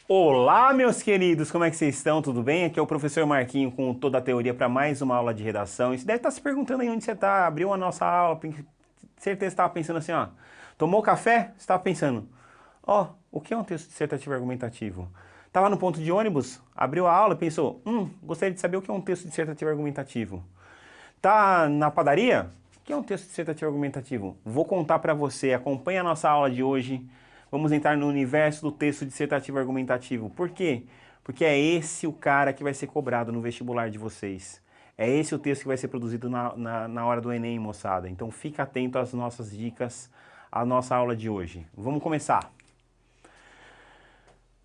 Olá, meus queridos, como é que vocês estão? Tudo bem? Aqui é o professor Marquinho com toda a teoria para mais uma aula de redação. E você deve estar se perguntando aí onde você está, abriu a nossa aula, certeza estava pensando assim, ó, tomou café? Você estava pensando, ó, o que é um texto dissertativo argumentativo? Estava no ponto de ônibus, abriu a aula e pensou, gostaria de saber o que é um texto dissertativo argumentativo. Tá na padaria? O que é um texto dissertativo argumentativo? Vou contar para você, acompanhe a nossa aula de hoje. Vamos entrar no universo do texto dissertativo argumentativo. Por quê? Porque é esse o cara que vai ser cobrado no vestibular de vocês. É esse o texto que vai ser produzido na hora do Enem, moçada. Então fica atento às nossas dicas, à nossa aula de hoje. Vamos começar.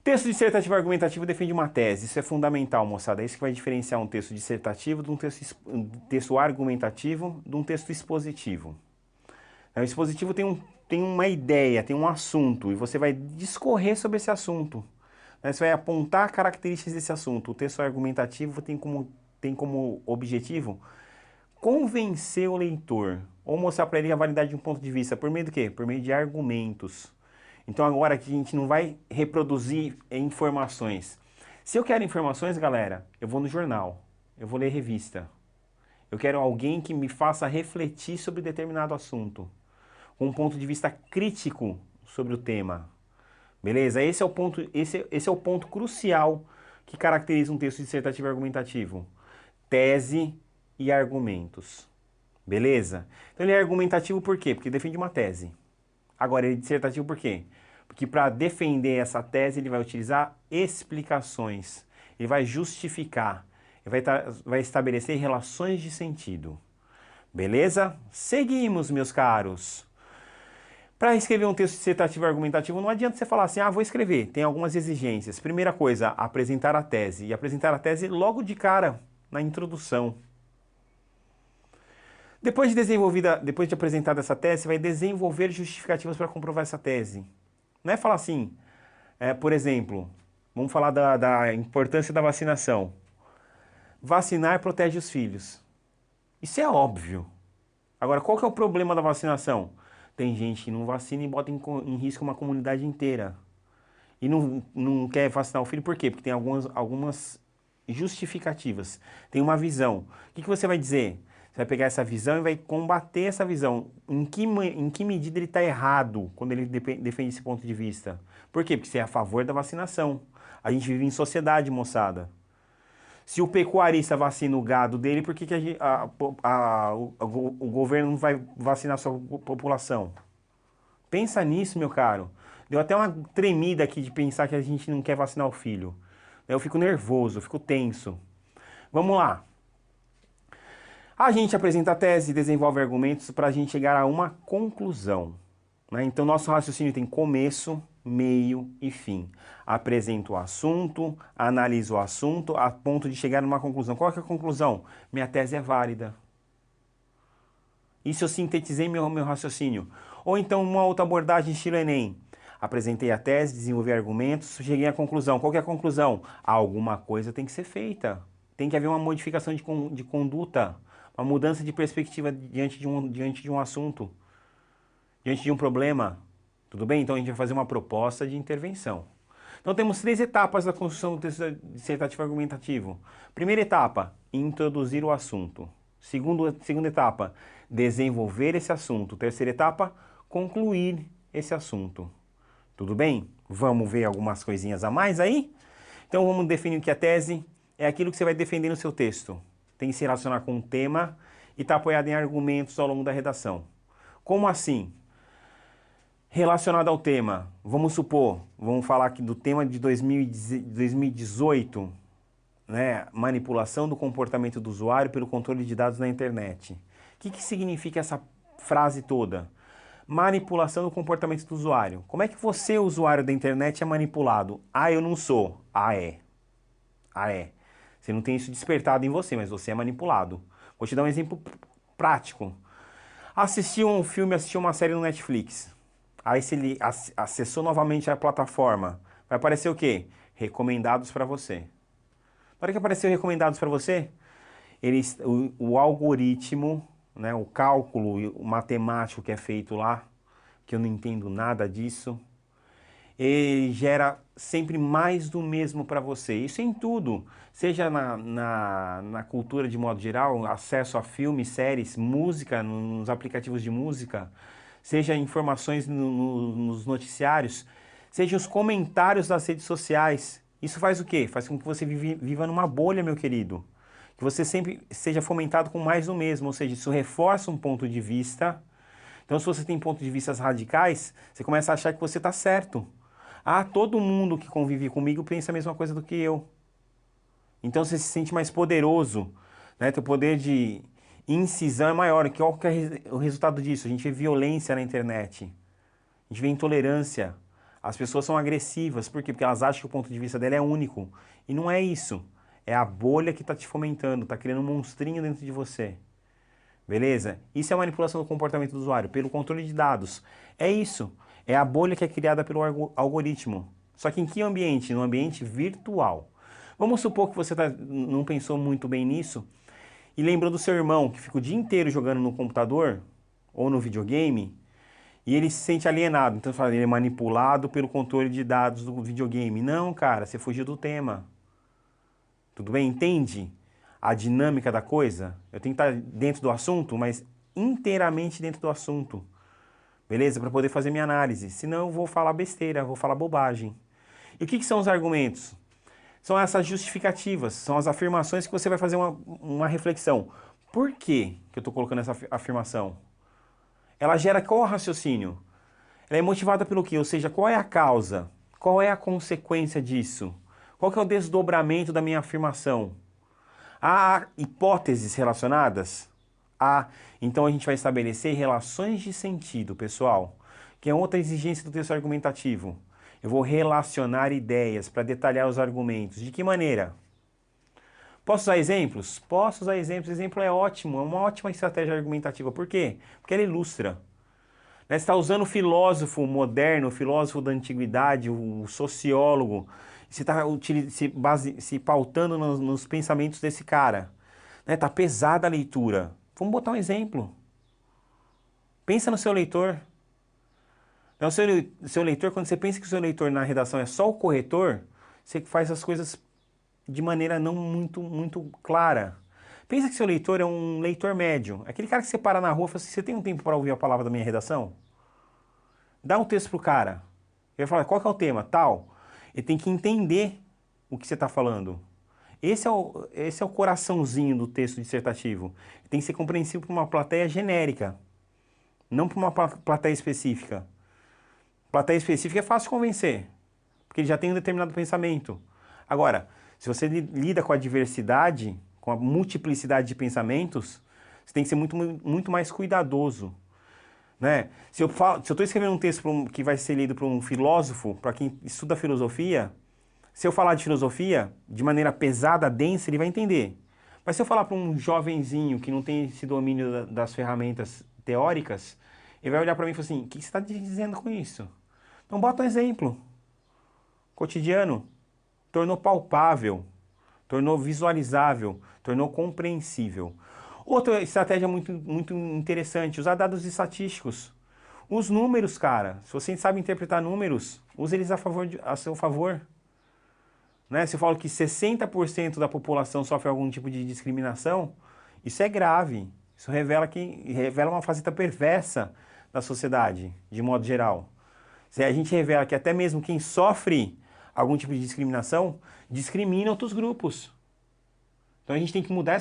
Texto dissertativo argumentativo defende uma tese, isso é fundamental, moçada. É isso que vai diferenciar um texto dissertativo de um texto argumentativo de um texto expositivo. O expositivo tem uma ideia, tem um assunto, e você vai discorrer sobre esse assunto. Você vai apontar características desse assunto. O texto argumentativo tem como objetivo convencer o leitor, ou mostrar para ele a validade de um ponto de vista. Por meio do quê? Por meio de argumentos. Então agora aqui a gente não vai reproduzir informações. Se eu quero informações, galera, eu vou no jornal, eu vou ler revista. Eu quero alguém que me faça refletir sobre determinado assunto, com um ponto de vista crítico sobre o tema. Beleza? Esse é o ponto crucial que caracteriza um texto dissertativo argumentativo. Tese e argumentos. Beleza? Então ele é argumentativo por quê? Porque defende uma tese. Agora, ele é dissertativo por quê? Porque para defender essa tese, ele vai utilizar explicações, ele vai justificar, ele vai estabelecer relações de sentido. Beleza? Seguimos, meus caros. Para escrever um texto dissertativo argumentativo, não adianta você falar assim, vou escrever. Tem algumas exigências. Primeira coisa, apresentar a tese. E apresentar a tese logo de cara, na introdução. Depois de apresentada essa tese, você vai desenvolver justificativas para comprovar essa tese. Não é falar assim, por exemplo, vamos falar da importância da vacinação. Vacinar protege os filhos. Isso é óbvio. Agora, qual que é o problema da vacinação? Tem gente que não vacina e bota em risco uma comunidade inteira. E não quer vacinar o filho por quê? Porque tem algumas justificativas. Tem uma visão. O que você vai dizer? Você vai pegar essa visão e vai combater essa visão. Em que medida ele está errado quando ele defende esse ponto de vista? Por quê? Porque você é a favor da vacinação. A gente vive em sociedade, moçada. Se o pecuarista vacina o gado dele, por que, o governo não vai vacinar a sua população? Pensa nisso, meu caro. Deu até uma tremida aqui de pensar que a gente não quer vacinar o filho. Eu fico nervoso, eu fico tenso. Vamos lá. A gente apresenta a tese, desenvolve argumentos para a gente chegar a uma conclusão. Né? Então, nosso raciocínio tem começo, meio e fim. Apresento o assunto, analiso o assunto, a ponto de chegar numa conclusão. Qual é a conclusão? Minha tese é válida. Isso eu sintetizei meu raciocínio. Ou então, uma outra abordagem estilo Enem. Apresentei a tese, desenvolvi argumentos, cheguei à conclusão. Qual que é a conclusão? Alguma coisa tem que ser feita. Tem que haver uma modificação de conduta, uma mudança de perspectiva diante de um assunto, diante de um problema. Tudo bem? Então a gente vai fazer uma proposta de intervenção. Então temos 3 etapas da construção do texto dissertativo argumentativo. Primeira etapa, introduzir o assunto. Segunda etapa, desenvolver esse assunto. Terceira etapa, concluir esse assunto. Tudo bem? Vamos ver algumas coisinhas a mais aí? Então vamos definir que a tese é aquilo que você vai defender no seu texto. Tem que se relacionar com um tema e está apoiado em argumentos ao longo da redação. Como assim? Relacionado ao tema, vamos supor, vamos falar aqui do tema de 2018, né? Manipulação do comportamento do usuário pelo controle de dados na internet. O que significa essa frase toda? Manipulação do comportamento do usuário. Como é que você, usuário da internet, é manipulado? Eu não sou. É. É. Você não tem isso despertado em você, mas você é manipulado. Vou te dar um exemplo prático. Assistiu um filme, assistiu uma série no Netflix. Aí se ele acessou novamente a plataforma, vai aparecer o quê? Recomendados para você. Na hora que apareceu recomendados para você, o algoritmo, né, o cálculo o matemático que é feito lá, que eu não entendo nada disso, ele gera sempre mais do mesmo para você. Isso em tudo, seja na cultura de modo geral, acesso a filmes, séries, música, nos aplicativos de música, seja informações nos noticiários, seja os comentários das redes sociais. Isso faz o quê? Faz com que você viva numa bolha, meu querido. Que você sempre seja fomentado com mais do mesmo, ou seja, isso reforça um ponto de vista. Então, se você tem pontos de vista radicais, você começa a achar que você está certo. Ah, todo mundo que convive comigo pensa a mesma coisa do que eu. Então, você se sente mais poderoso, né? Teu poder de incisão é maior. Qual que é o resultado disso? A gente vê violência na internet. A gente vê intolerância. As pessoas são agressivas. Por quê? Porque elas acham que o ponto de vista dela é único. E não é isso. É a bolha que está te fomentando, está criando um monstrinho dentro de você. Beleza? Isso é manipulação do comportamento do usuário, pelo controle de dados. É isso. É a bolha que é criada pelo algoritmo. Só que em que ambiente? No ambiente virtual. Vamos supor que você não pensou muito bem nisso e lembrou do seu irmão que fica o dia inteiro jogando no computador ou no videogame e ele se sente alienado. Então, ele é manipulado pelo controle de dados do videogame. Não, cara, você fugiu do tema. Tudo bem? Entende a dinâmica da coisa? Eu tenho que estar dentro do assunto, mas inteiramente dentro do assunto. Beleza? Para poder fazer minha análise. Senão eu vou falar besteira, vou falar bobagem. E o que são os argumentos? São essas justificativas, são as afirmações que você vai fazer uma reflexão. Por que eu estou colocando essa afirmação? Ela gera qual raciocínio? Ela é motivada pelo quê? Ou seja, qual é a causa? Qual é a consequência disso? Qual que é o desdobramento da minha afirmação? Há hipóteses relacionadas? Então a gente vai estabelecer relações de sentido, pessoal, que é outra exigência do texto argumentativo. Eu vou relacionar ideias para detalhar os argumentos. De que maneira? Posso usar exemplos? Posso usar exemplos. Exemplo é ótimo, é uma ótima estratégia argumentativa. Por quê? Porque ela ilustra. Você está usando o filósofo moderno, o filósofo da antiguidade, o sociólogo. Você está se pautando nos pensamentos desse cara. Está pesada a leitura. Vamos botar um exemplo. Pensa no seu leitor. Então, seu leitor, quando você pensa que o seu leitor na redação é só o corretor, você faz as coisas de maneira não muito clara. Pensa que seu leitor é um leitor médio. Aquele cara que você para na rua e fala assim, você tem um tempo para ouvir a palavra da minha redação? Dá um texto pro cara. Ele vai falar, qual que é o tema? Tal. Ele tem que entender o que você está falando. Esse é o coraçãozinho do texto dissertativo. Tem que ser compreensível para uma plateia genérica, não para uma plateia específica. Plateia específica é fácil de convencer, porque ele já tem um determinado pensamento. Agora, se você lida com a diversidade, com a multiplicidade de pensamentos, você tem que ser muito mais cuidadoso. Né? Se eu estou escrevendo um texto que vai ser lido por um filósofo, para quem estuda filosofia, se eu falar de filosofia de maneira pesada, densa, ele vai entender. Mas se eu falar para um jovenzinho que não tem esse domínio das ferramentas teóricas, ele vai olhar para mim e falar assim, o que você está dizendo com isso? Então bota um exemplo. Cotidiano. Tornou palpável, tornou visualizável, tornou compreensível. Outra estratégia muito interessante, usar dados estatísticos. Os números, cara, se você sabe interpretar números, use eles a seu favor. Né? Se eu falo que 60% da população sofre algum tipo de discriminação, isso é grave. Isso revela uma faceta perversa da sociedade, de modo geral. Se a gente revela que até mesmo quem sofre algum tipo de discriminação, discrimina outros grupos. Então a gente tem que mudar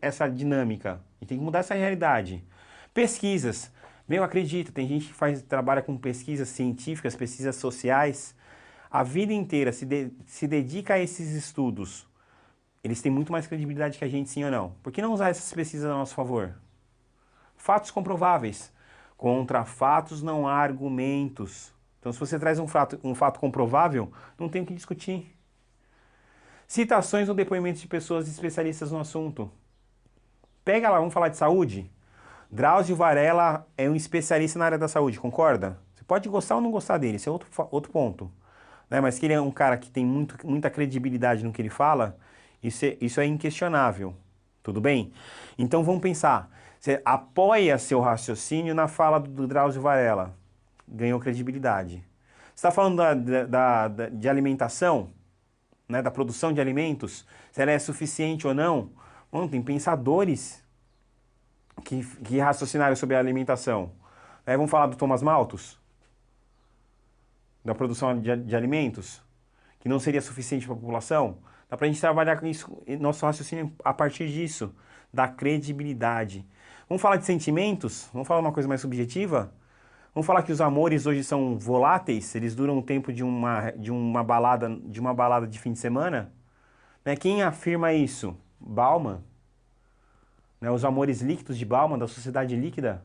essa dinâmica, a gente tem que mudar essa realidade. Pesquisas. Meu, acredita, tem gente que trabalha com pesquisas científicas, pesquisas sociais, a vida inteira se dedica a esses estudos. Eles têm muito mais credibilidade que a gente, sim ou não? Por que não usar essas pesquisas a nosso favor? Fatos comprováveis. Contra fatos não há argumentos. Então, se você traz um fato comprovável, não tem o que discutir. Citações ou depoimentos de pessoas especialistas no assunto. Pega lá, vamos falar de saúde? Drauzio Varela é um especialista na área da saúde, concorda? Você pode gostar ou não gostar dele, esse é outro ponto. Né? Mas que ele é um cara que tem muita credibilidade no que ele fala, isso é inquestionável. Tudo bem? Então vamos pensar. Você apoia seu raciocínio na fala do Drauzio Varela. Ganhou credibilidade. Você está falando de alimentação, né, da produção de alimentos, se ela é suficiente ou não. Bom, tem pensadores que raciocinaram sobre a alimentação. Vamos falar do Thomas Malthus, da produção de alimentos, que não seria suficiente para a população. Dá para a gente trabalhar com isso, nosso raciocínio a partir disso, da credibilidade. Vamos falar de sentimentos? Vamos falar uma coisa mais subjetiva? Vamos falar que os amores hoje são voláteis, eles duram o tempo de uma balada de fim de semana? Né? Quem afirma isso? Bauman. Né? Os amores líquidos de Bauman, da sociedade líquida,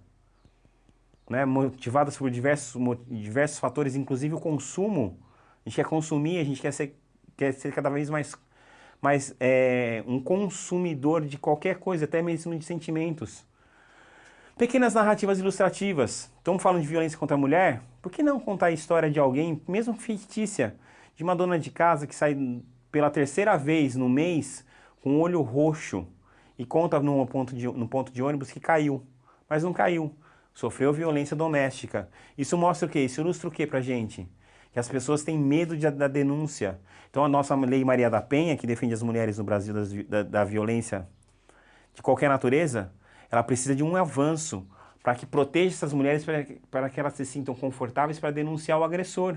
né? Motivadas por diversos fatores, inclusive o consumo. A gente quer consumir, a gente quer ser cada vez mais um consumidor de qualquer coisa, até mesmo de sentimentos. Pequenas narrativas ilustrativas. Estamos falando de violência contra a mulher? Por que não contar a história de alguém, mesmo fictícia, de uma dona de casa que sai pela terceira vez no mês com o olho roxo e conta no ponto de ônibus que caiu, mas não caiu. Sofreu violência doméstica. Isso mostra o quê? Isso ilustra o quê pra gente? Que as pessoas têm medo da denúncia. Então a nossa Lei Maria da Penha, que defende as mulheres no Brasil da violência de qualquer natureza, ela precisa de um avanço para que proteja essas mulheres, para que elas se sintam confortáveis para denunciar o agressor.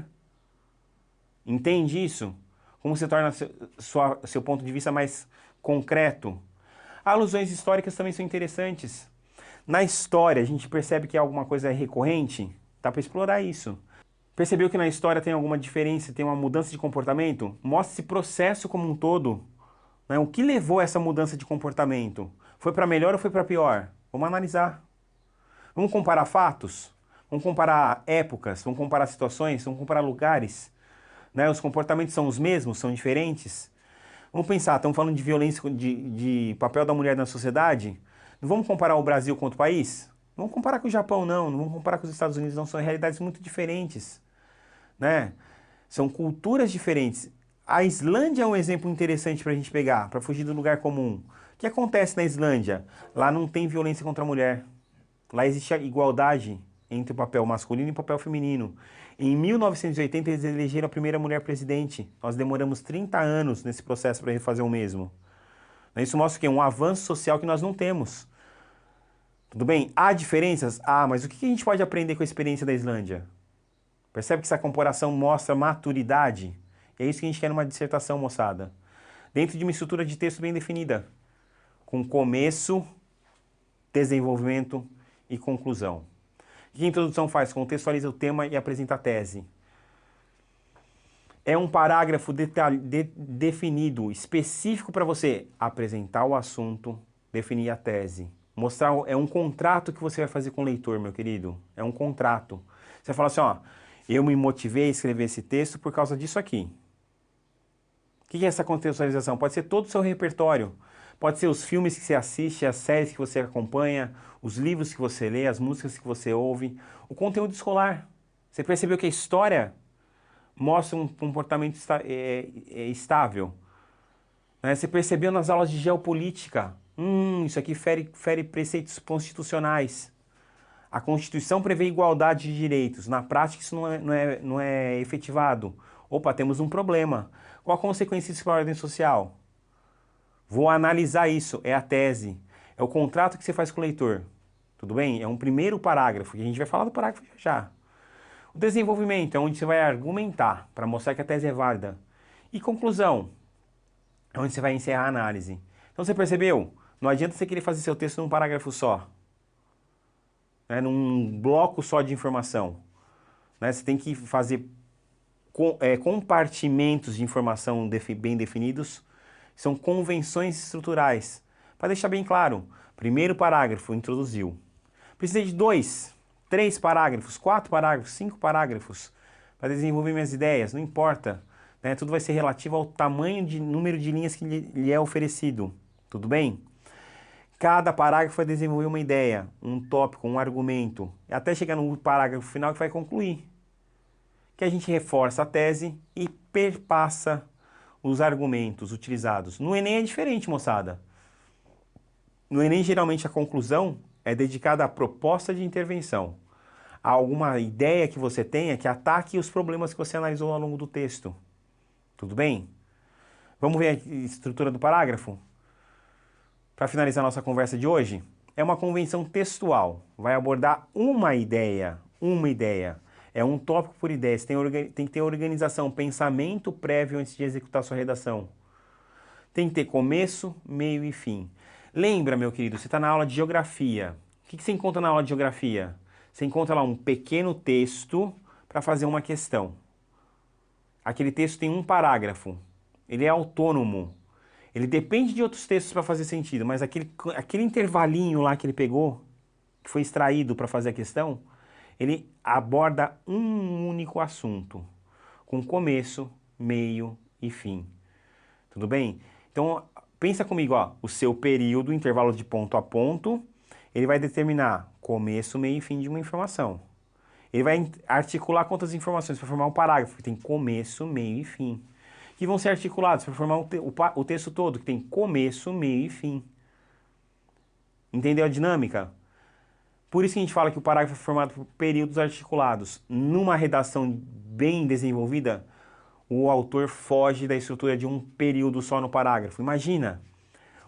Entende isso? Como você torna seu ponto de vista mais concreto? Alusões históricas também são interessantes. Na história, a gente percebe que alguma coisa é recorrente? Dá para explorar isso. Percebeu que na história tem alguma diferença, tem uma mudança de comportamento? Mostra esse processo como um todo. Né? O que levou a essa mudança de comportamento? Foi para melhor ou foi para pior? Vamos analisar. Vamos comparar fatos? Vamos comparar épocas? Vamos comparar situações? Vamos comparar lugares? Né? Os comportamentos são os mesmos? São diferentes? Vamos pensar, estamos falando de violência, de papel da mulher na sociedade? Não vamos comparar o Brasil com outro país? Não vamos comparar com o Japão, não. Não vamos comparar com os Estados Unidos, não. São realidades muito diferentes. Né? São culturas diferentes. A Islândia é um exemplo interessante para a gente pegar, para fugir do lugar comum. O que acontece na Islândia? Lá não tem violência contra a mulher. Lá existe a igualdade entre o papel masculino e o papel feminino. Em 1980, eles elegeram a primeira mulher presidente. Nós demoramos 30 anos nesse processo para refazer o mesmo. Isso mostra o quê? Um avanço social que nós não temos. Tudo bem? Há diferenças? Mas o que a gente pode aprender com a experiência da Islândia? Percebe que essa comparação mostra maturidade? É isso que a gente quer numa dissertação, moçada. Dentro de uma estrutura de texto bem definida. Com começo, desenvolvimento e conclusão. O que a introdução faz? Contextualiza o tema e apresenta a tese. É um parágrafo definido, específico para você apresentar o assunto, definir a tese. Mostrar, é um contrato que você vai fazer com o leitor, meu querido. É um contrato. Você fala assim, eu me motivei a escrever esse texto por causa disso aqui. O que é essa contextualização? Pode ser todo o seu repertório. Pode ser os filmes que você assiste, as séries que você acompanha, os livros que você lê, as músicas que você ouve, o conteúdo escolar. Você percebeu que a história mostra um comportamento estável. Né? Você percebeu nas aulas de geopolítica, isso aqui fere preceitos constitucionais. A Constituição prevê igualdade de direitos. Na prática, isso não é efetivado. Opa, temos um problema. Qual a consequência disso para a ordem social? Vou analisar isso. É a tese. É o contrato que você faz com o leitor. Tudo bem? É um primeiro parágrafo, e a gente vai falar do parágrafo já. O desenvolvimento é onde você vai argumentar para mostrar que a tese é válida. E conclusão é onde você vai encerrar a análise. Então você percebeu? Não adianta você querer fazer seu texto num parágrafo só. Né? Num bloco só de informação. Né? Você tem que fazer compartimentos de informação bem definidos. São convenções estruturais. Para deixar bem claro, primeiro parágrafo, introduziu. Precisa de 2, 3 parágrafos, 4 parágrafos, 5 parágrafos para desenvolver minhas ideias, não importa. Né? Tudo vai ser relativo ao tamanho de número de linhas que lhe é oferecido. Tudo bem? Cada parágrafo vai desenvolver uma ideia, um tópico, um argumento, até chegar no parágrafo final que vai concluir. Que a gente reforça a tese e perpassa os argumentos utilizados. No Enem é diferente, moçada. No Enem, geralmente, a conclusão é dedicada à proposta de intervenção. a alguma ideia que você tenha que ataque os problemas que você analisou ao longo do texto. Tudo bem? Vamos ver a estrutura do parágrafo? Para finalizar nossa conversa de hoje, é uma convenção textual. Vai abordar uma ideia. É um tópico por ideia. Você tem que ter organização, pensamento prévio antes de executar sua redação. Tem que ter começo, meio e fim. Lembra, meu querido, você está na aula de geografia. O que você encontra na aula de geografia? Você encontra lá um pequeno texto para fazer uma questão. Aquele texto tem um parágrafo. Ele é autônomo. Ele depende de outros textos para fazer sentido, mas aquele intervalinho lá que ele pegou, que foi extraído para fazer a questão, ele aborda um único assunto, com começo, meio e fim. Tudo bem? Então, pensa comigo, ó, o seu período, intervalo de ponto a ponto, ele vai determinar começo, meio e fim de uma informação. Ele vai articular quantas informações para formar um parágrafo, que tem começo, meio e fim. Que vão ser articulados para formar o texto todo, que tem começo, meio e fim. Entendeu a dinâmica? Por isso que a gente fala que o parágrafo é formado por períodos articulados. Numa redação bem desenvolvida, o autor foge da estrutura de um período só no parágrafo. Imagina,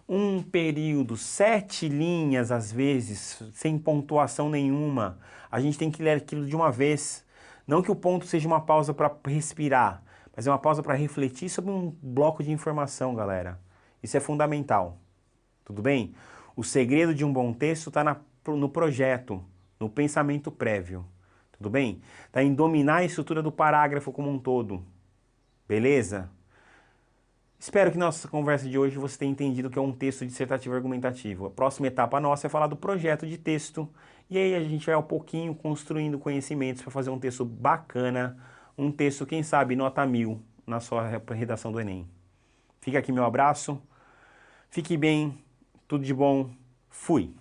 um período, 7 linhas às vezes, sem pontuação nenhuma. A gente tem que ler aquilo de uma vez. Não que o ponto seja uma pausa para respirar, mas é uma pausa para refletir sobre um bloco de informação, galera. Isso é fundamental. Tudo bem? O segredo de um bom texto está no projeto, no pensamento prévio. Tudo bem? Está em dominar a estrutura do parágrafo como um todo. Beleza? Espero que nossa conversa de hoje você tenha entendido o que é um texto dissertativo argumentativo. A próxima etapa nossa é falar do projeto de texto. E aí a gente vai ao pouquinho construindo conhecimentos para fazer um texto bacana, um texto, quem sabe, nota 1000 na sua redação do Enem. Fica aqui meu abraço. Fique bem, tudo de bom. Fui!